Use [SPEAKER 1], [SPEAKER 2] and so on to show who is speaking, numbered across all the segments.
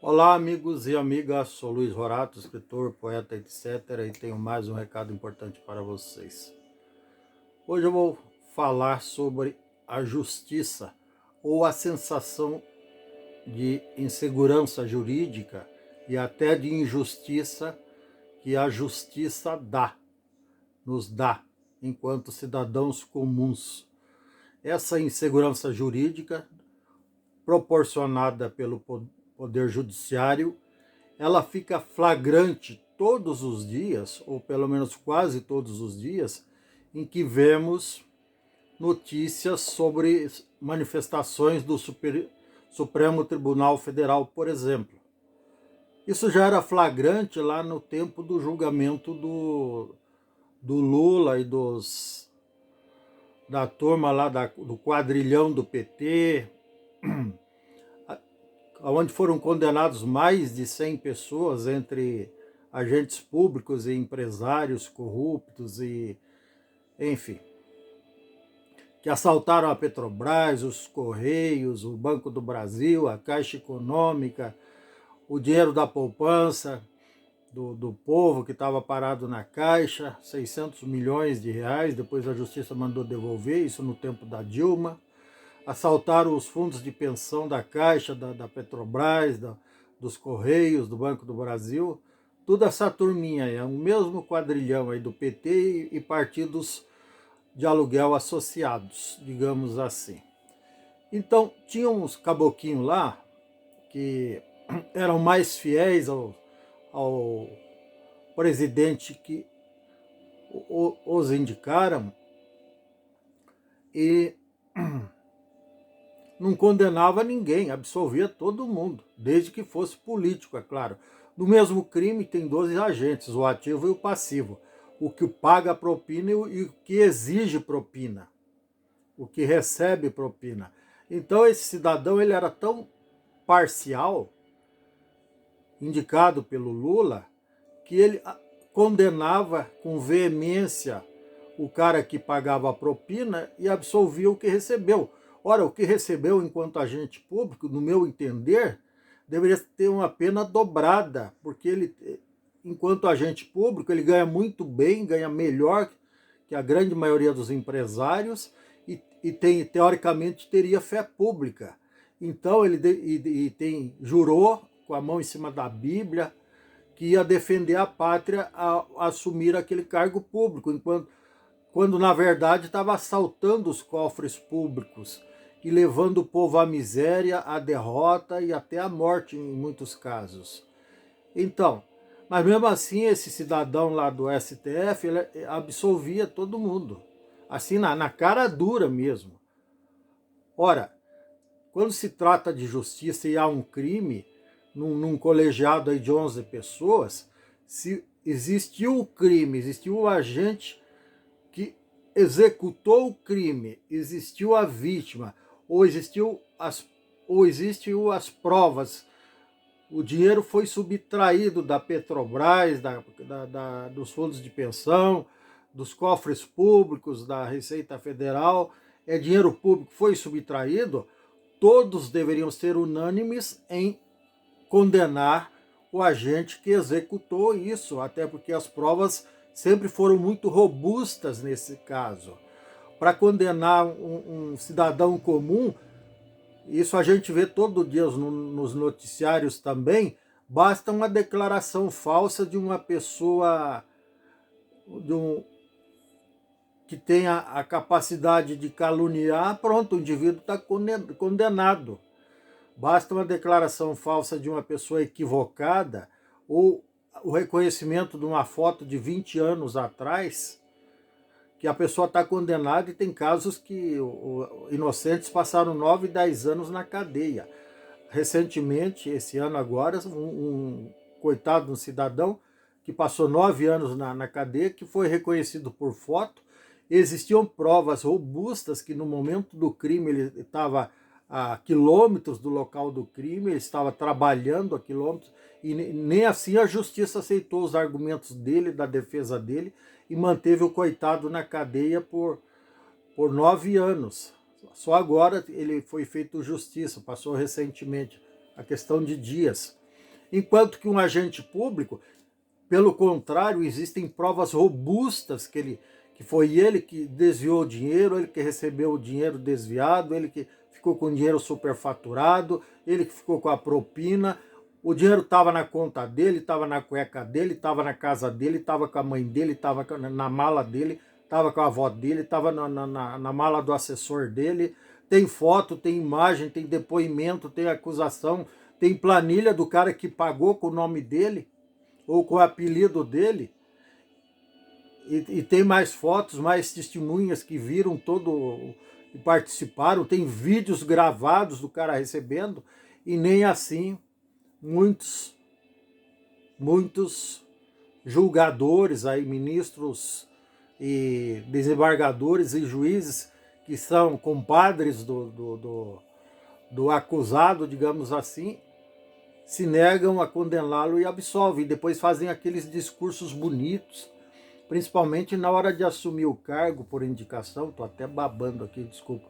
[SPEAKER 1] Olá, amigos e amigas, sou Luiz Rorato, escritor, poeta, etc. E tenho mais um recado importante para vocês. Hoje eu vou falar sobre a justiça ou a sensação de insegurança jurídica e até de injustiça que a justiça nos dá, enquanto cidadãos comuns. Essa insegurança jurídica, proporcionada pelo Poder Judiciário, ela fica flagrante todos os dias, ou pelo menos quase todos os dias, em que vemos notícias sobre manifestações do Supremo Tribunal Federal, por exemplo. Isso já era flagrante lá no tempo do julgamento do Lula e da turma lá do quadrilhão do PT, onde foram condenados mais de 100 pessoas, entre agentes públicos e empresários corruptos e, enfim, que assaltaram a Petrobras, os Correios, o Banco do Brasil, a Caixa Econômica, o dinheiro da poupança do povo que estava parado na Caixa, 600 milhões de reais, depois a Justiça mandou devolver, isso no tempo da Dilma. Assaltaram os fundos de pensão da Caixa, da Petrobras, dos Correios, do Banco do Brasil, toda essa turminha aí, é o mesmo quadrilhão aí do PT e partidos de aluguel associados, digamos assim. Então, tinha uns caboquinhos lá que eram mais fiéis ao presidente que os indicaram e não condenava ninguém, absolvia todo mundo, desde que fosse político, é claro. No mesmo crime tem 12 agentes, o ativo e o passivo. O que paga propina e o que exige propina, o que recebe propina. Então esse cidadão ele era tão parcial, indicado pelo Lula, que ele condenava com veemência o cara que pagava a propina e absolvia o que recebeu. Ora, o que recebeu enquanto agente público, no meu entender, deveria ter uma pena dobrada, porque ele, enquanto agente público, ele ganha muito bem, ganha melhor que a grande maioria dos empresários e teoricamente teria fé pública. Então ele jurou com a mão em cima da Bíblia que ia defender a pátria a assumir aquele cargo público, quando na verdade estava assaltando os cofres públicos e levando o povo à miséria, à derrota e até à morte em muitos casos. Então, mas mesmo assim esse cidadão lá do STF ele absolvia todo mundo, assim na cara dura mesmo. Ora, quando se trata de justiça e há um crime num colegiado aí de 11 pessoas, se existiu o crime, existiu o agente que executou o crime, existiu a vítima, ou existiu as provas, o dinheiro foi subtraído da Petrobras, dos fundos de pensão, dos cofres públicos, da Receita Federal, dinheiro público foi subtraído, todos deveriam ser unânimes em condenar o agente que executou isso, até porque as provas sempre foram muito robustas nesse caso. Para condenar um cidadão comum, isso a gente vê todo dia nos noticiários também, basta uma declaração falsa de uma pessoa que tenha a capacidade de caluniar, pronto, o indivíduo está condenado. Basta uma declaração falsa de uma pessoa equivocada ou o reconhecimento de uma foto de 20 anos atrás, que a pessoa está condenada, e tem casos que inocentes passaram 9, 10 anos na cadeia. Recentemente, esse ano agora, um coitado, um cidadão que passou 9 anos na cadeia, que foi reconhecido por foto. Existiam provas robustas que no momento do crime ele estava a quilômetros do local do crime, ele estava trabalhando a quilômetros, e nem assim a justiça aceitou os argumentos dele, da defesa dele, e manteve o coitado na cadeia por 9 anos. Só agora ele foi feito justiça, passou recentemente, a questão de dias. Enquanto que um agente público, pelo contrário, existem provas robustas que foi ele que desviou o dinheiro, ele que recebeu o dinheiro desviado, ele que ficou com o dinheiro superfaturado, ele que ficou com a propina. O dinheiro estava na conta dele, estava na cueca dele, estava na casa dele, estava com a mãe dele, estava na mala dele, estava com a avó dele, estava na mala do assessor dele. Tem foto, tem imagem, tem depoimento, tem acusação, tem planilha do cara que pagou com o nome dele ou com o apelido dele. E tem mais fotos, mais testemunhas que viram todo e participaram. Tem vídeos gravados do cara recebendo e nem assim muitos julgadores aí, ministros e desembargadores e juízes que são compadres do acusado, digamos assim, se negam a condená-lo e absolvem. E depois fazem aqueles discursos bonitos, principalmente na hora de assumir o cargo por indicação. Estou até babando aqui, desculpa.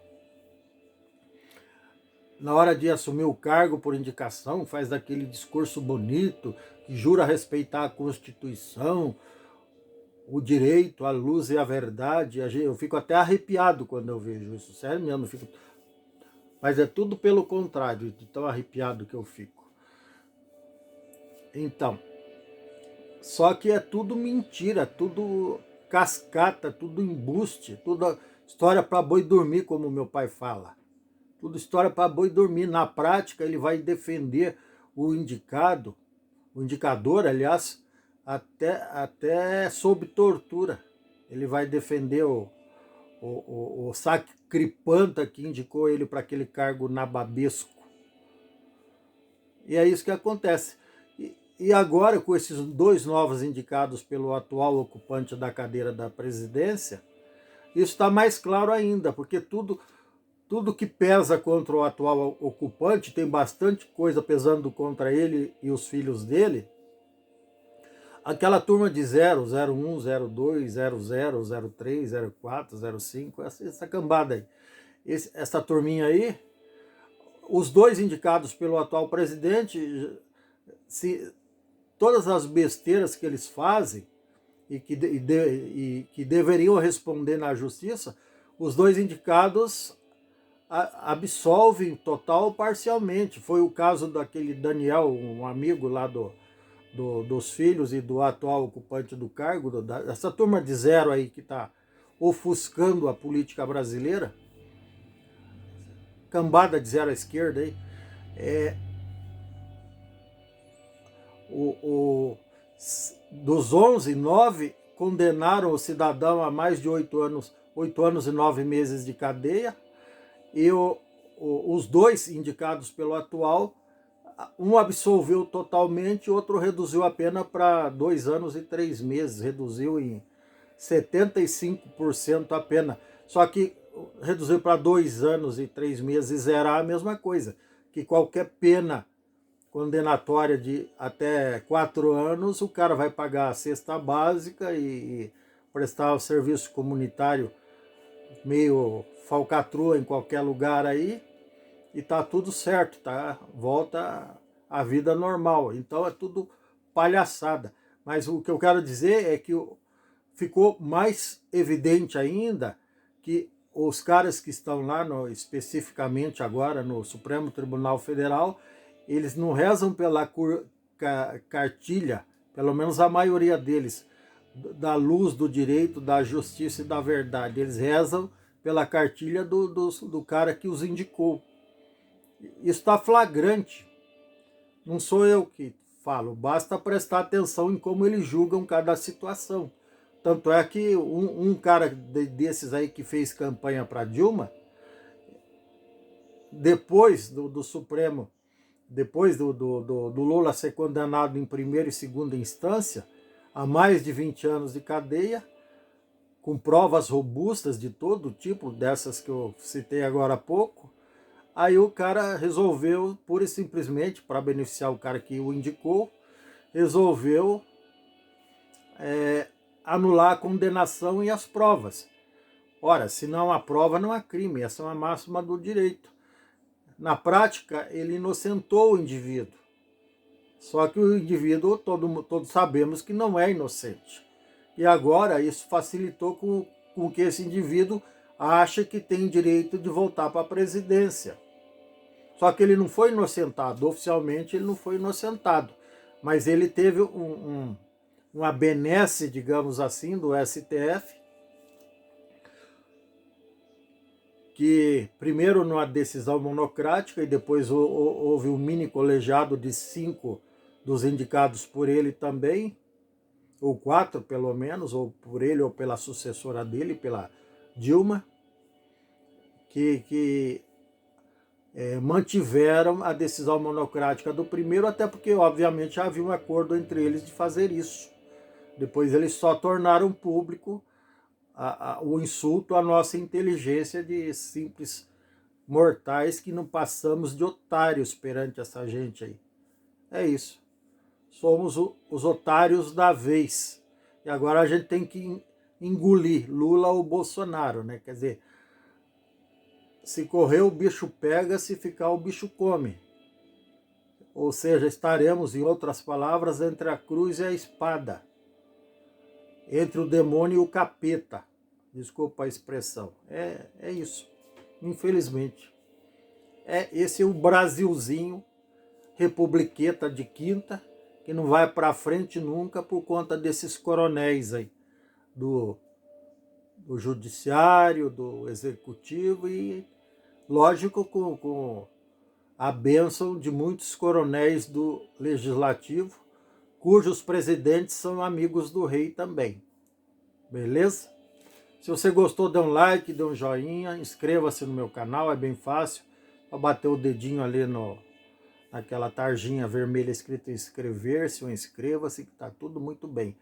[SPEAKER 1] Na hora de assumir o cargo por indicação, faz aquele discurso bonito, que jura respeitar a Constituição, o direito, a luz e a verdade. Eu fico até arrepiado quando eu vejo isso, sério mesmo. Mas é tudo pelo contrário, de tão arrepiado que eu fico. Então, só que é tudo mentira, tudo cascata, tudo embuste, tudo história para boi dormir, como meu pai fala. Tudo história para boi dormir. Na prática, ele vai defender o indicador, aliás, até sob tortura. Ele vai defender o sacripanta que indicou ele para aquele cargo nababesco. E é isso que acontece. E agora, com esses dois novos indicados pelo atual ocupante da cadeira da presidência, isso está mais claro ainda, porque tudo que pesa contra o atual ocupante, tem bastante coisa pesando contra ele e os filhos dele. Aquela turma de 0, 01, 02, 00, 03, 04, 05, essa cambada aí. Essa turminha aí, os dois indicados pelo atual presidente, todas as besteiras que eles fazem e que deveriam responder na justiça, os dois indicados absolvem total ou parcialmente. Foi o caso daquele Daniel, um amigo lá dos filhos e do atual ocupante do cargo, essa turma de 0 aí que está ofuscando a política brasileira, cambada de 0 à esquerda aí, dos 11, 9 condenaram o cidadão a mais de 8 anos e 9 meses de cadeia, e os dois indicados pelo atual, um absolveu totalmente, outro reduziu a pena para 2 anos e 3 meses, reduziu em 75% a pena. Só que reduzir para 2 anos e 3 meses era a mesma coisa, que qualquer pena condenatória de até 4 anos, o cara vai pagar a cesta básica e prestar o serviço comunitário meio falcatrua em qualquer lugar aí, e tá tudo certo, tá? Volta à vida normal. Então é tudo palhaçada. Mas o que eu quero dizer é que ficou mais evidente ainda que os caras que estão lá, especificamente agora no Supremo Tribunal Federal, eles não rezam pela cartilha, pelo menos a maioria deles, da luz, do direito, da justiça e da verdade. Eles rezam pela cartilha do cara que os indicou. Isso está flagrante. Não sou eu que falo, basta prestar atenção em como eles julgam cada situação. Tanto é que um cara desses aí que fez campanha para Dilma, depois do Supremo, depois do Lula ser condenado em primeira e segunda instância, a mais de 20 anos de cadeia, com provas robustas de todo tipo, dessas que eu citei agora há pouco, aí o cara resolveu, pura e simplesmente, para beneficiar o cara que o indicou, resolveu anular a condenação e as provas. Ora, se não há prova, não há crime. Essa é uma máxima do direito. Na prática, ele inocentou o indivíduo. Só que o indivíduo, todos sabemos que não é inocente. E agora isso facilitou com que esse indivíduo ache que tem direito de voltar para a presidência. Só que ele não foi inocentado, oficialmente ele não foi inocentado, mas ele teve uma benesse, digamos assim, do STF, que primeiro numa decisão monocrática e depois houve um mini colegiado de 5 dos indicados por ele também, ou 4 pelo menos, ou por ele ou pela sucessora dele, pela Dilma, que mantiveram a decisão monocrática do primeiro, até porque, obviamente, havia um acordo entre eles de fazer isso. Depois eles só tornaram público o insulto à nossa inteligência de simples mortais que não passamos de otários perante essa gente aí. É isso. Somos os otários da vez. E agora a gente tem que engolir Lula ou Bolsonaro, né? Quer dizer, se correr o bicho pega, se ficar o bicho come. Ou seja, estaremos, em outras palavras, entre a cruz e a espada. Entre o demônio e o capeta. Desculpa a expressão. É isso. Infelizmente. Esse é o Brasilzinho, republiqueta de quinta, que não vai para frente nunca por conta desses coronéis aí, do judiciário, do executivo e, lógico, com a bênção de muitos coronéis do legislativo, cujos presidentes são amigos do rei também. Beleza? Se você gostou, dê um like, dê um joinha, inscreva-se no meu canal, é bem fácil. Só bater o dedinho ali naquela tarjinha vermelha escrita inscrever-se ou inscreva-se, que está tudo muito bem.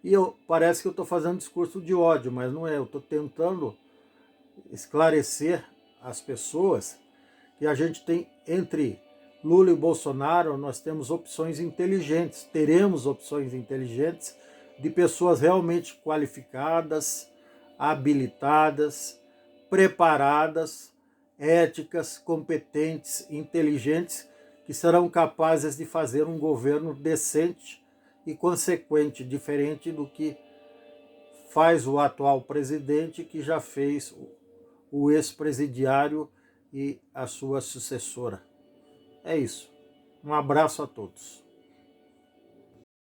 [SPEAKER 1] E parece que eu estou fazendo discurso de ódio, mas não é. Eu estou tentando esclarecer às pessoas que a gente tem entre Lula e Bolsonaro, nós temos opções inteligentes, teremos opções inteligentes de pessoas realmente qualificadas, habilitadas, preparadas, éticas, competentes, inteligentes, que serão capazes de fazer um governo decente e consequente, diferente do que faz o atual presidente, que já fez o ex-presidiário e a sua sucessora. É isso. Um abraço a todos.